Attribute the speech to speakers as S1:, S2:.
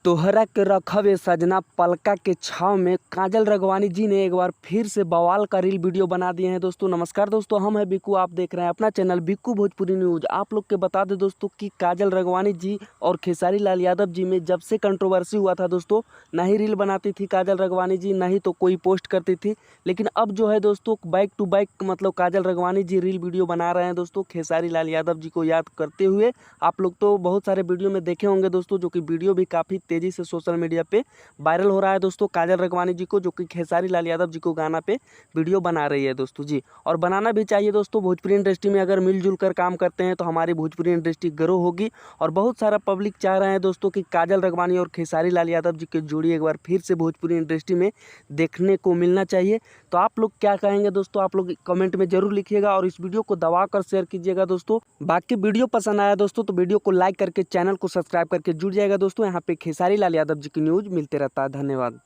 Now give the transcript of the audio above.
S1: तोहरा के रखवे सजना पलका के छाव में काजल राघवानी जी ने एक बार फिर से बवाल का रील वीडियो बना दिए हैं। दोस्तों नमस्कार दोस्तों, हम हैं बिक्कू, आप देख रहे हैं अपना चैनल बिक्कू भोजपुरी न्यूज़। आप लोग के बता दें दोस्तों कि काजल राघवानी जी और खेसारी लाल यादव जी में जब से कंट्रोवर्सी हुआ था दोस्तों, ना ही रील बनाती थी काजल राघवानी जी, ना ही तो कोई पोस्ट करती थी। लेकिन अब जो है दोस्तों बैक टू बैक मतलब काजल राघवानी जी रील वीडियो बना रहे हैं दोस्तों, खेसारी लाल यादव जी को याद करते हुए। आप लोग तो बहुत सारे वीडियो में देखे होंगे दोस्तों, जो कि वीडियो भी काफ़ी तेज़ी से सोशल मीडिया पे वायरल हो रहा है दोस्तों। काजल राघवानी जी को, जो कि खेसारी लाल यादव जी को गाना पे वीडियो बना रही है दोस्तों जी, और बनाना भी चाहिए दोस्तों। भोजपुरी इंडस्ट्री में अगर मिलजुल कर काम करते हैं तो हमारी भोजपुरी इंडस्ट्री ग्रो होगी। और बहुत सारा पब्लिक चाह रहे हैं दोस्तों कि काजल राघवानी और खेसारी लाल यादव जी की जोड़ी एक बार फिर से भोजपुरी इंडस्ट्री में देखने को मिलना चाहिए। तो आप लोग क्या कहेंगे दोस्तों, आप लोग कमेंट में जरूर लिखिएगा और इस वीडियो को दबा कर शेयर कीजिएगा दोस्तों। बाकी वीडियो पसंद आया दोस्तों तो वीडियो को लाइक करके चैनल को सब्सक्राइब करके जुड़ जाएगा दोस्तों। यहाँ पे खेसारी लाल यादव जी की न्यूज़ मिलते रहता है। धन्यवाद।